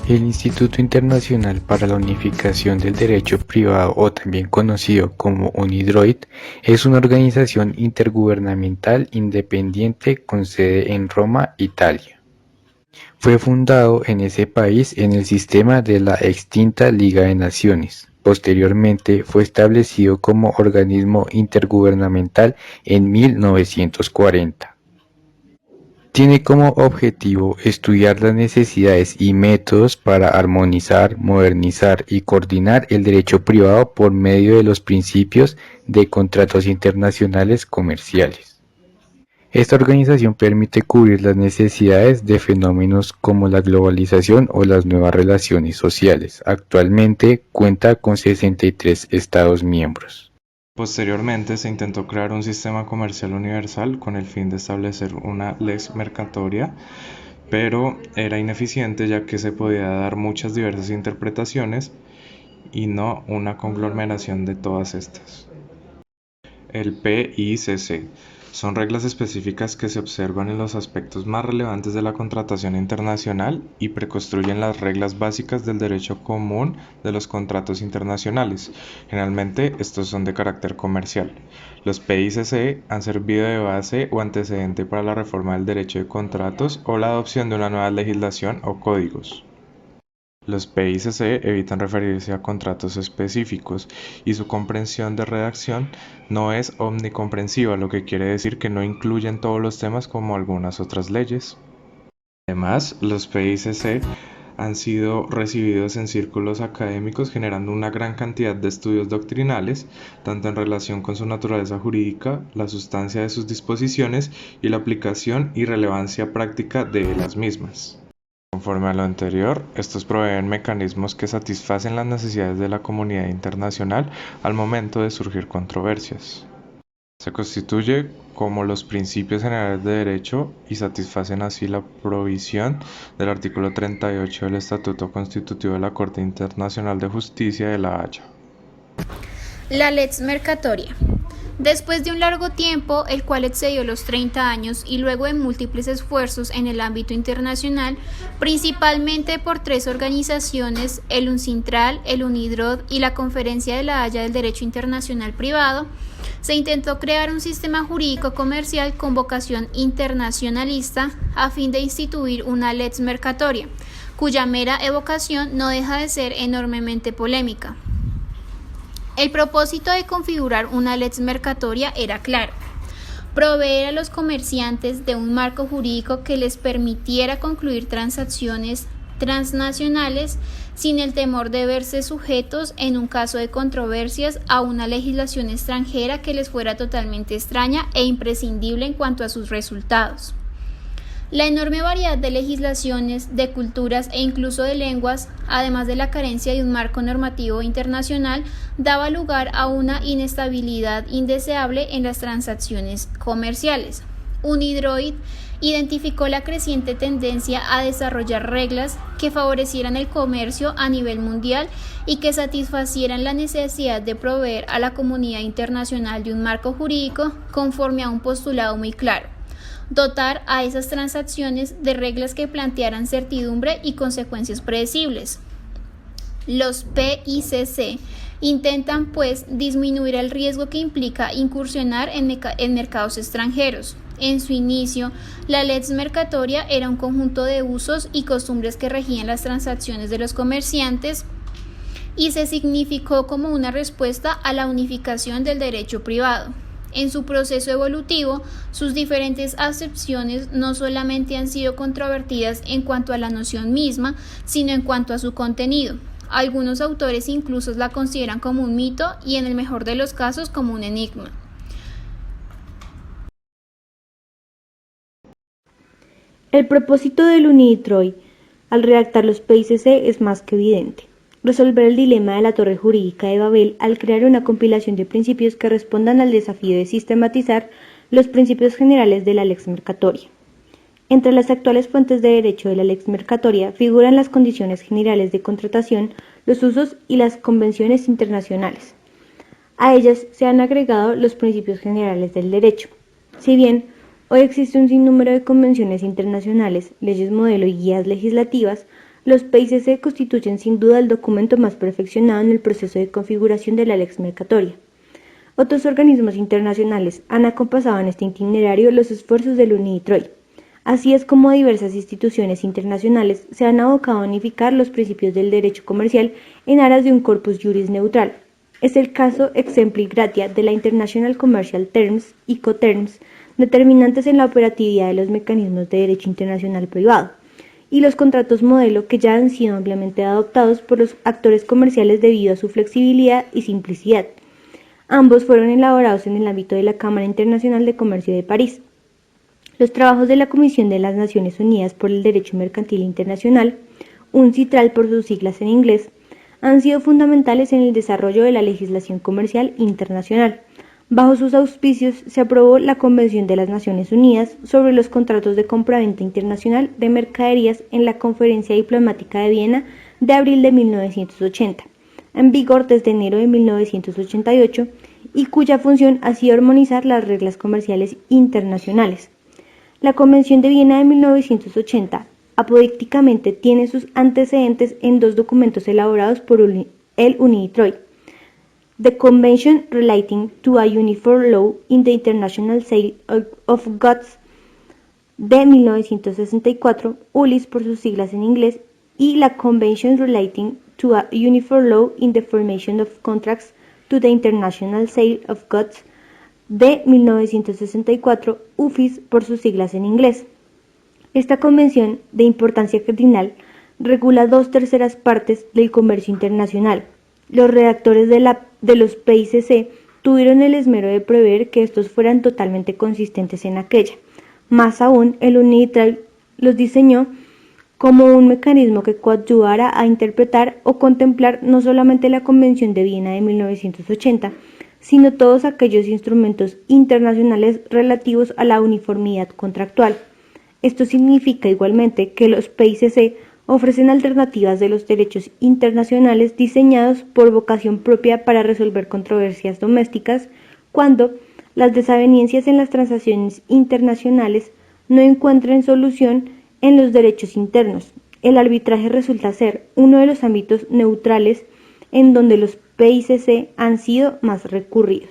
El Instituto Internacional para la Unificación del Derecho Privado, o también conocido como UNIDROIT, es una organización intergubernamental independiente con sede en Roma, Italia. Fue fundado en ese país en el sistema de la extinta Liga de Naciones. Posteriormente fue establecido como organismo intergubernamental en 1940. Tiene como objetivo estudiar las necesidades y métodos para armonizar, modernizar y coordinar el derecho privado por medio de los principios de contratos internacionales comerciales. Esta organización permite cubrir las necesidades de fenómenos como la globalización o las nuevas relaciones sociales. Actualmente cuenta con 63 Estados miembros. Posteriormente se intentó crear un sistema comercial universal con el fin de establecer una lex mercatoria, pero era ineficiente ya que se podía dar muchas diversas interpretaciones y no una conglomeración de todas estas. El PICC son reglas específicas que se observan en los aspectos más relevantes de la contratación internacional y preconstruyen las reglas básicas del derecho común de los contratos internacionales. Generalmente estos son de carácter comercial. Los PICC han servido de base o antecedente para la reforma del derecho de contratos o la adopción de una nueva legislación o códigos. Los PICC evitan referirse a contratos específicos y su comprensión de redacción no es omnicomprensiva, lo que quiere decir que no incluyen todos los temas como algunas otras leyes. Además, los PICC han sido recibidos en círculos académicos generando una gran cantidad de estudios doctrinales, tanto en relación con su naturaleza jurídica, la sustancia de sus disposiciones y la aplicación y relevancia práctica de las mismas. Conforme a lo anterior, estos proveen mecanismos que satisfacen las necesidades de la comunidad internacional al momento de surgir controversias. Se constituye como los principios generales de derecho y satisfacen así la provisión del artículo 38 del Estatuto Constitutivo de la Corte Internacional de Justicia de La Haya. La lex mercatoria. Después de un largo tiempo, el cual excedió los 30 años, y luego de múltiples esfuerzos en el ámbito internacional, principalmente por tres organizaciones, el UNCITRAL, el UNIDROIT y la Conferencia de La Haya del Derecho Internacional Privado, se intentó crear un sistema jurídico comercial con vocación internacionalista a fin de instituir una lex mercatoria, cuya mera evocación no deja de ser enormemente polémica. El propósito de configurar una lex mercatoria era claro: proveer a los comerciantes de un marco jurídico que les permitiera concluir transacciones transnacionales sin el temor de verse sujetos, en un caso de controversias, a una legislación extranjera que les fuera totalmente extraña e imprescindible en cuanto a sus resultados. La enorme variedad de legislaciones, de culturas e incluso de lenguas, además de la carencia de un marco normativo internacional, daba lugar a una inestabilidad indeseable en las transacciones comerciales. UNIDROIT identificó la creciente tendencia a desarrollar reglas que favorecieran el comercio a nivel mundial y que satisfacieran la necesidad de proveer a la comunidad internacional de un marco jurídico conforme a un postulado muy claro: dotar a esas transacciones de reglas que plantearan certidumbre y consecuencias predecibles. Los PICC intentan, pues, disminuir el riesgo que implica incursionar en mercados extranjeros. En su inicio, la lex mercatoria era un conjunto de usos y costumbres que regían las transacciones de los comerciantes y se significó como una respuesta a la unificación del derecho privado. En su proceso evolutivo, sus diferentes acepciones no solamente han sido controvertidas en cuanto a la noción misma, sino en cuanto a su contenido. Algunos autores incluso la consideran como un mito y, en el mejor de los casos, como un enigma. El propósito del UNIDROIT al redactar los PICC es más que evidente: resolver el dilema de la Torre Jurídica de Babel al crear una compilación de principios que respondan al desafío de sistematizar los principios generales de la lex mercatoria. Entre las actuales fuentes de derecho de la lex mercatoria figuran las condiciones generales de contratación, los usos y las convenciones internacionales. A ellas se han agregado los principios generales del derecho. Si bien Hoy existe un sinnúmero de convenciones internacionales, leyes modelo y guías legislativas. Los PICC constituyen sin duda el documento más perfeccionado en el proceso de configuración de la lex mercatoria. Otros organismos internacionales han acompasado en este itinerario los esfuerzos del UNIDROIT. Así es como diversas instituciones internacionales se han abocado a unificar los principios del derecho comercial en aras de un corpus juris neutral. Es el caso exempli gratia de la International Commercial Terms, Incoterms, determinantes en la operatividad de los mecanismos de derecho internacional privado, y los contratos modelo que ya han sido ampliamente adoptados por los actores comerciales debido a su flexibilidad y simplicidad. Ambos fueron elaborados en el ámbito de la Cámara Internacional de Comercio de París. Los trabajos de la Comisión de las Naciones Unidas por el Derecho Mercantil Internacional, UNCITRAL por sus siglas en inglés, han sido fundamentales en el desarrollo de la legislación comercial internacional. Bajo sus auspicios se aprobó la Convención de las Naciones Unidas sobre los contratos de compraventa internacional de mercaderías en la Conferencia Diplomática de Viena de abril de 1980, en vigor desde enero de 1988, y cuya función ha sido armonizar las reglas comerciales internacionales. La Convención de Viena de 1980 apodícticamente tiene sus antecedentes en dos documentos elaborados por el UNIDROIT: The Convention Relating to a Uniform Law in the International Sale of Goods de 1964, ULIS por sus siglas en inglés, y la Convention Relating to a Uniform Law in the Formation of Contracts to the International Sale of Goods de 1964, UFIS por sus siglas en inglés. Esta convención, de importancia cardinal, regula 2/3 partes del comercio internacional. Los redactores de los PICC tuvieron el esmero de prever que estos fueran totalmente consistentes en aquella. Más aún, el UNIDROIT los diseñó como un mecanismo que coadyuvara a interpretar o contemplar no solamente la Convención de Viena de 1980, sino todos aquellos instrumentos internacionales relativos a la uniformidad contractual. Esto significa igualmente que los PICC ofrecen alternativas de los derechos internacionales diseñados por vocación propia para resolver controversias domésticas cuando las desavenencias en las transacciones internacionales no encuentren solución en los derechos internos. El arbitraje resulta ser uno de los ámbitos neutrales en donde los PICC han sido más recurridos.